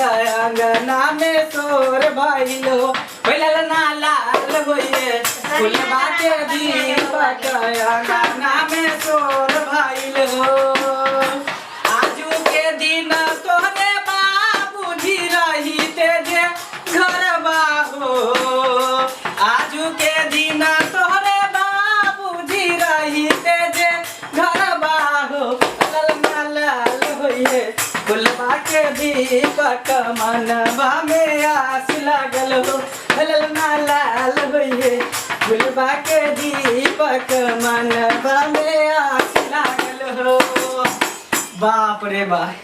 अंगना में सोर भइलो ललना लाल होइए फुलवा के दीपक अंगना में सोर भइलो आजू के दिन तोहरे बाबूजी रहिते जे घरवा हो आजू के दिन तोहरे बाबूजी रहिते जे घरवा हो ललना लाल होइए फुलवा के दीपक मनवा में आस लागल हो ललना लाल होइए फुलवा के दीपक मनवा में आस लागल हो। बाप रे बाप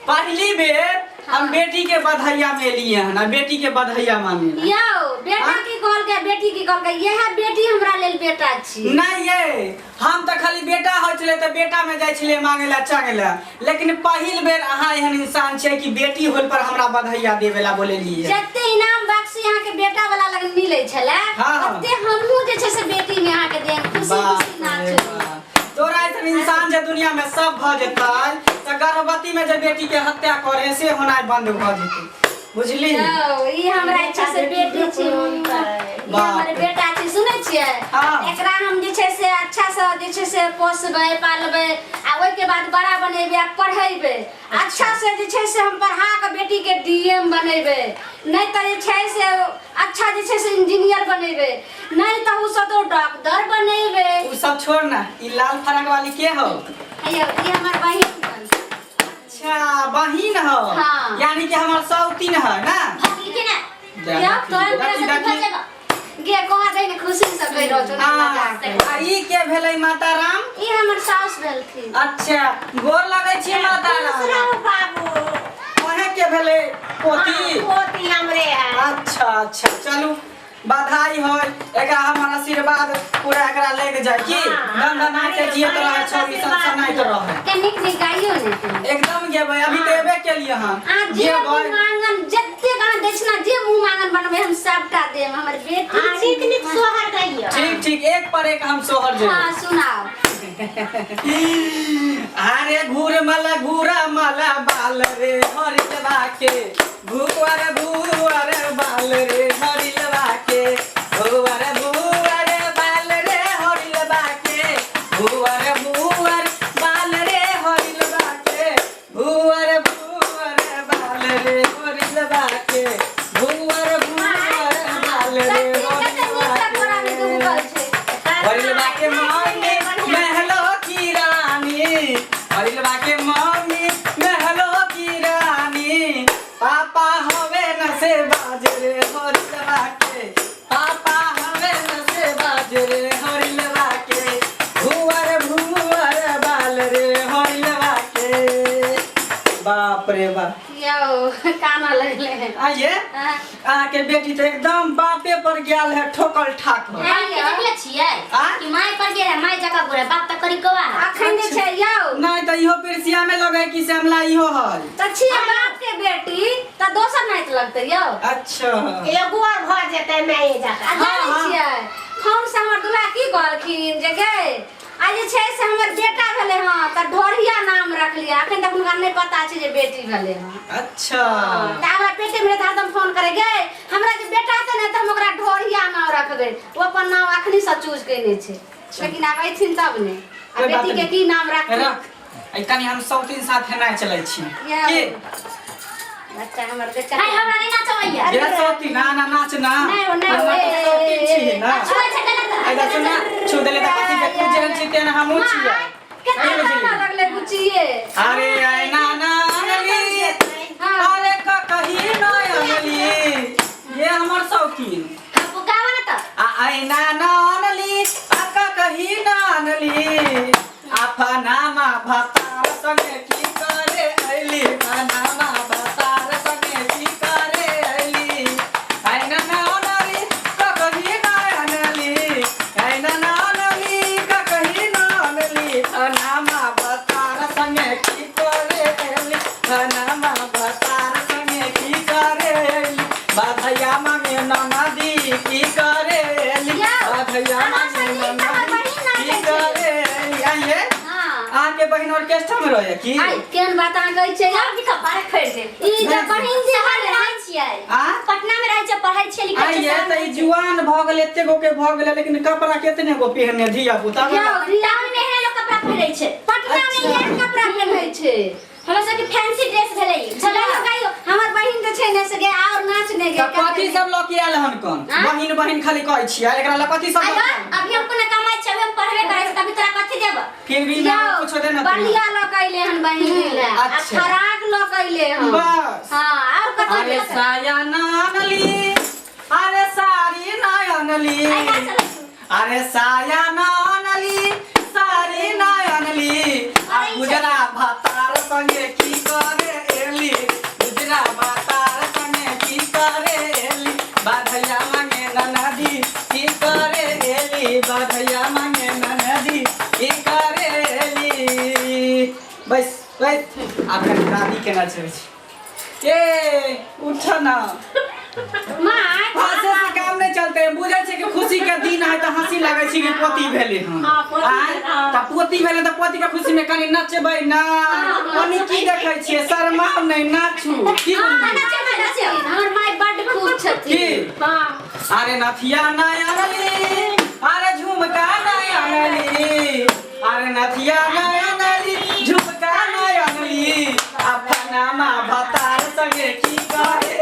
पहली बेर हम बेटी के बधाइया में लिए हैं ना बेटी के बधाइया माने यो बेटा की कॉल के बेटी की कॉल के ये है बेटी हमरा लेल बेटा छी नहीं ये हम तो खाली बेटा हो चले तो बेटा में जाय छले मांगेला चांगेला लेकिन पहिल बेर अहाँ एहन इंसान छे कि बेटी होल पर हमरा बधाइया देवेला बोले लिए जत्ते इनाम बक्सी यहाँ के बेटा वाला लगन मिले छले ओते हमहु जे छे से बेटी में यहाँ के दे खुशी खुशी नाच तोरा ऐसा इंसान जे दुनिया में सब भ जेतै त गर्भवती में जे बेटी के हत्या करे से होना बंद भ जेतै बुझली ई हमरा इच्छा से बेटी छी ई हमर बेटा छी सुनै छियै एकरा हम जे छै से अच्छा से जे छै से पोसबै पालबै आ ओइ के बाद बड़ा बनेबै आ पढ़ेबै अच्छा से जे छै से हम पढ़ा के बेटी के डीएम बनेबै नहीं त जे छै से अच्छा जे छै से इंजीनियर बनेबै नहीं त उ सब तो डॉक्टर बनेबै उ सब छोड़ ना ई लाल फरक वाली के हो अयो ई हमर बहिन अच्छा बहिन हो यानी कि हमर सौतीन है ना ठीक है ना या तो गे कहा दे ने खुशी से कह रहो छ आ ई के भेलै माता राम ई हमर सास भेलथि अच्छा गोर लगै छी माता राम बाबू ओहे के भेलै पोती पोती हमरे है अच्छा अच्छा चलू बधाई हो एकरा हमर आशीर्वाद पूरा एकरा लेके जाय की गंगा नाच के जियत रहे छवि सब सनाइत रहे कनिक नि गाइयो ने एकदम गेबै अभी तो एबे के लिए हम जे मांगन जत्ते गाना दक्षिणा जे मुंह मांगन बनबे हम सबटा देम हमर बेटी निक सोहर कहियो ठीक ठीक एक पर एक हम सोहर जे हां सुनाओ अरे घूर मला बाल रे हरिलवा के भुवर बाल रे हरिलवा के भुवर बाल रे हरिलवा के भुवर बाल रे हरिलवा के भुवर बाल रे हरिलवा के भुवर बाल रे हरिलवा के मम्मी महलो की रानी हरिलवा के मम्मी महलो की रानी पापा हवे न से बाजरे हरिलवा के पापा हवे न से बाजरे हरिलवा के भुवर बाल रे हरिलवा के बाप रे बाप यो काना लगले आइए के बेटी तो एकदम बापे पर गेल है ठोकल ठाक हो देखले छियै कि माय पर गेल है माय जका बोले बाप त करी कवा अखन जे छै यो नहीं त इहो पिरसिया में लगे कि श्यामला इहो है त छियै बाप के बेटी त दोसर नहीं लगते यो अच्छा एगो और भ जेतै माय जका जानै छियै फोन से हमर दुला की कहलखिन जे गे आ जे छै से हमर बेटा भेले हां त ढोरिया नाम रख लिया अखन तक हमरा नहीं पता छै जे बेटी भेले हां अच्छा त हमरा पेटे में हरदम फोन करे गे हमरा जे बेटा छै ने त हम ओकरा ढोरिया नाम रखबै ओ अपन नाम अखनी से चूज कइने छै लेकिन आब ऐथिन तब ने आ बेटी के की नाम रख आई कनी हम सौतीन साथे ना चलै छी की बच्चा हमर बेटा हाय हमरा नहीं नाचवैया ये सौतीन ना नाच ना नहीं सौतीन छी ना छुआ छै गलत आई दा सुना छु देले त कथि के पूजन छी तेन हमहु छी केतना गाना लगले बुचिए अरे आई नाना अनली अरे का कही न अनली ये हमर सौतीन हम गावा न त आई नाना अनली का कही न अनली अपनामा भतार संगे की करे अइली अपनामा भतार संगे की करे अइली आई नाना अनली का कही न अनली आई नाना अनली का कही न अनली अपनामा भतार संगे की करे अइली अपनामा भतार संगे की करे अइली बाधैया मांगे ननदी की करे अइली बाधैया मांगे ननदी की करे आइए आके बहिन ऑर्केस्ट्रा में रहे की आई केन बात आ गई छै यार की बारे खैर दे ई जे बहिन लिखा आ ये त ई जुआन भ गेल एते गो के भ गेल लेकिन कपड़ा केतने गो पहने धिया पुता टाउन में है लोग कपड़ा पहिरै छै पटना में ये कपड़ा पहिरै छै हमरा सब के फैंसी ड्रेस भेलै चलो गाइयो हमर बहिन जे छै ने से गे और नाच ने गे कथि सब ल के आयल हन कोन बहिन बहिन खाली कहै छियै एकरा ल कथि सब अभी हमको न कमाई छै हम पढ़बे करै छै तभी तोरा कथि देब फिर भी ना कुछ दे ना बढ़िया ल कइले हन बहिन ले आ फराक ल कइले हन बस हां और कथि अरे साया ना अनली अरे साड़ी ना अनली अरे साया ना अनली साड़ी ना अनली आ गुजरा भातार संगे की करे एली गुजरा भातार संगे की करे एली बाधैया मांगे ननदी की करे एली बाधैया मांगे ननदी की करे एली बस बस आपका दादी के ना चल ए उठ ना मां हंसे से काम नहीं चलते हैं बुझे छे कि खुशी के दिन है तो हंसी लागे छे कि पोती भेले हम त पोती भेले त पोती के खुशी में कनी नचबै ना ओनी की देखै छियै शर्मा नहीं नाचू की नाचे हमर माय बड खुश छथि हां अरे नथिया ना आनली अरे झुमका ना आनली अरे नथिया ना आनली झुमका ना आनली अपना मां भतार संगे की करे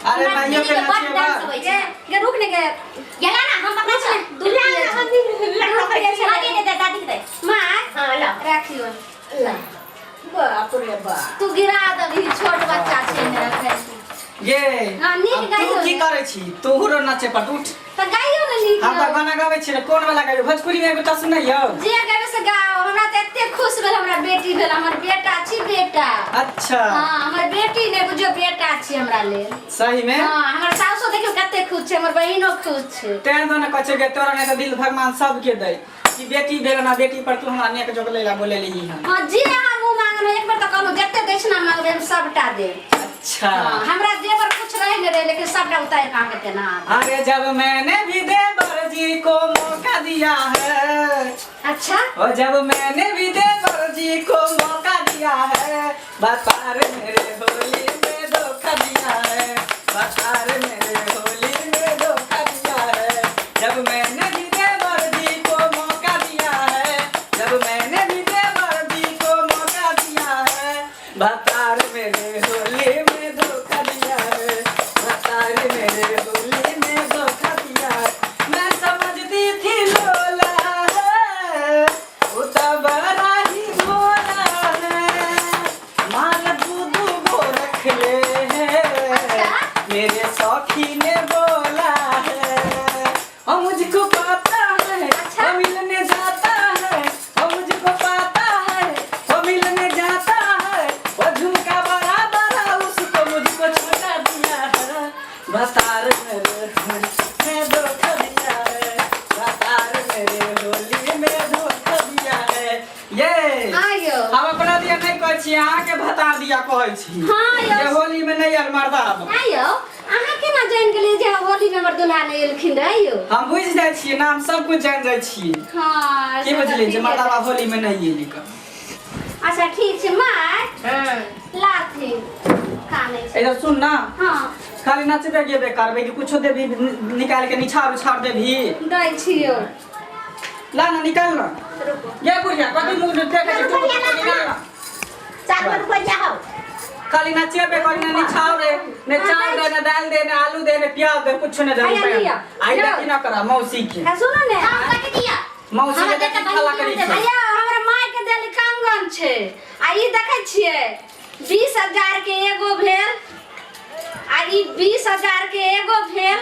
अरे भाइयों के के रुक ने के गेला ना हम पकड़ छै दुल्हा हम आगे दे दादी के दे मां हां ला राखियो ला बाप रे बाप तू गिरा दबी छोट बच्चा छै ने रखे ये हां नीक गाइयो तू की करे छी तोहरो नाचे पट उठ त गाइयो न नीक हम त गाना गाबै छी कोन वाला गाइयो भोजपुरी में बेटा सुनैयो जे गाबै से गाओ हमरा त एते खुश भेल हमरा बेटी भेल हमर बेटा छी बेटा अच्छा हां हमर बेटी ने बुझो बेटा छी हमरा ले सही में हां हमर सासो देखियो कते खुश छै हमर बहिनो खुश छै तें न कछे के तोरा ने त दिल भगवान सब के दे कि बेटी भेल ना बेटी पर तू हमरा नेक जोग लेला बोले ली हम हां जी हां मुंह मांगन एक बार त कहलो जत्ते दक्षिणा मांगबे हम सबटा दे अच्छा हमरा जेवर कुछ रह न रहे लेकिन सबटा उतार का के देना अरे जब मैंने भी देवर जी को मौका दिया है अच्छा और जब मैंने भी देवर जी को मौका दिया है बता रे मेरे होली में धोखा दिया है बता रे मेरे होली में धोखा दिया है जब मैंने भी देवर जी को मौका दिया है जब मैंने भी देवर जी को मौका दिया है बता रे मेरे होली में धोखा दिया है बता रे मेरे होली में धोखा दिया है मैं समझती थी लोला है वो तो बड़ा ही भोला है माल दूधू वो रख ले है मेरे सौखी ने बोला है और मुझको पता है वो मिलने जाता है वो मुझको पता है वो मिलने जाता है वो झुमका बड़ा बड़ा उसको मुझको छोटा दिया है बता रे मेरे में धोखा दिया है बता रे मेरे होली में धोखा दिया है ये आयो हम अपना दिया नहीं कहै छी अहाँ के बता दिया कहै छी हां यो ये होली में नहीं यार मर्दा आयो अहाँ केना जान गेलिए जे होली में हमर दुल्हा ने एलखिन रहियो हम बुझ जाय छी नाम सब कुछ जान जाय छी हां की बुझली जे मर्दावा होली में नहीं एली का अच्छा ठीक छै माय हां लाथी खाने छै इधर सुन ना हां खाली नाचबे गेबे करबे कि कुछो देबी निकाल के निछाड़ उछाड़ देबी दै छियो ला ना निकाल ना रुको ये बुढ़िया कभी मुंह देखे के तू निकाल ना 4 रुपया हो खाली नाचबे करी ना निछाड़ दे ने चावल दे ने दाल दे ने आलू दे ने प्याज दे कुछ ने दे आई देखी ना करा मौसी के सुनो ने हम काट दिया मौसी के देखी खाला करी भैया हमरा माय के देली कंगन छै आ ई देखै छियै 20000 के एगो भेल आ ई 20000 के एगो भेल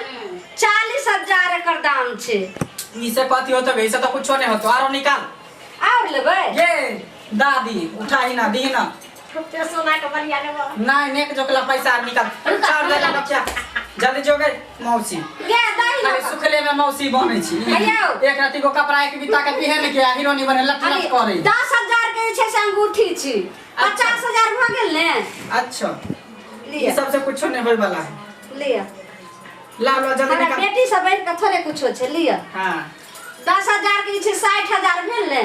40000 एकर दाम छै ई से कथि होतो गई से तो कुछो नहीं होतो आरो निकाल और लेबै ये दादी उठाई ना दी ना रुपया सोना के बलिया लेबो नहीं नेक जोकला पैसा निकाल चार दे ना बच्चा जल्दी जो गई मौसी गे दही ना खाली सुखले में मौसी बनै छी आयो एक राती को कपड़ा एक बिता के पहन के हीरोनी बने लट लट करे 10000 के छै से अंगूठी छी 50000 भ गेल ने अच्छा लिया ई सब से कुछो नहीं होय वाला है लिया ला लो जल्दी हमरा निकाल। बेटी सब बैठ के थोड़े कुछो छै लिया हां 10,000 के छै 60,000 भेल ने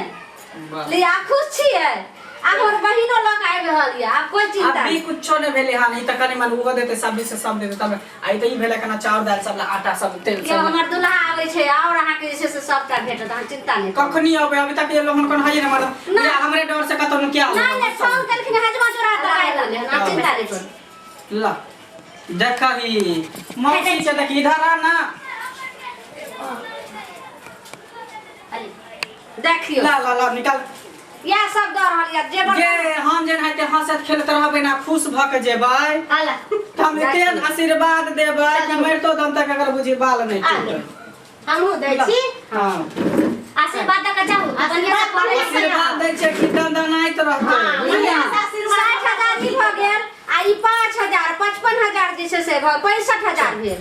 वाह। लिया खुश छियै अब हमर बहिनो लोग आबि रहल ये अब कोई चिंता अभी नहीं कुछो नहीं भेले हां नहीं त कने मन उगो देते सब्जी से सब देते तब आई त ई भेले कना चाउर दाल सब ला आटा सब तेल के सब हमर दुल्हा आबै छै और अहाँ के जे छै से सबटा भेटत अहाँ चिंता नहीं करू। कखनी अबे अभी तक ये लोगन कोन हाई न मार ना। या हमरे डर से कतो न क्या हो नहीं नहीं फोन करके हजमा चोरा त आइ रहले ना चिंता नहीं करू। ला देखा ही मौसी के देख इधर आ ना देखियो ला ला ला निकाल या सब दऽ रहल ये जे गे हम जेन हाइते हंसत खेलत रहबे ना खुश भ के जेबै आला त हम एते आशीर्वाद देबै कि मरतो दम तक अगर बुझी बाल नहीं टूटे हमहु दै छी हां आशीर्वाद द के जाऊ बढ़िया से पढ़े आशीर्वाद दै छै कि दंदनाइत रहतै बुझलियै 60,000 ई भ गेल आ ई 5,000 55,000 जे छै से 65,000 भेल।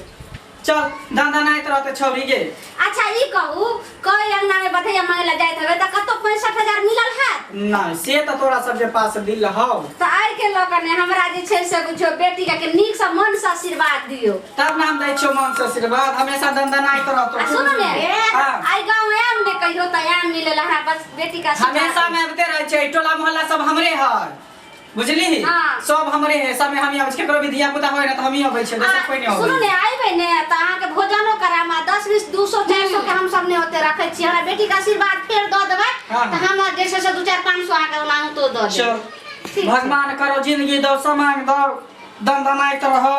चल दंदनाइत रहतै छौरी गे अच्छा ई कहू कोई अंगना में बधैया मांगे जाइत हवे त कतो 65,000 मिलल है नहीं से तो तोरा सब के पास दिल हौ त आइ के लोग ने हमरा जे छै से कुछो बेटी के नीक से मन से आशीर्वाद दियो तब नाम दै छियो मन से आशीर्वाद हमेशा दंदनाइत रहतो आ सुनो ने हां आई गांव आम ने कहियो त आम मिलेला है बस बेटी का हमेशा में आबते रह छै टोला मोहल्ला सब हमरे है बुझली हाँ। सब हमरे है सब में हम आबै छै केकरो भी धिया पुता होय ना त हम ही आबै छै दोसर कोई नहीं आबै सुनो ने आइबे ने त अहाँ के भोजनो करामा 10 20 200 400 के हम सब ने होते रखे छी हमरा बेटी का आशीर्वाद फेर द देबै हाँ। त हम जैसे से 2 4 500 अहाँ के ओनाहु तो द देबै। चल भगवान करो जिंदगी दो समांग दो दंदनाइत रहो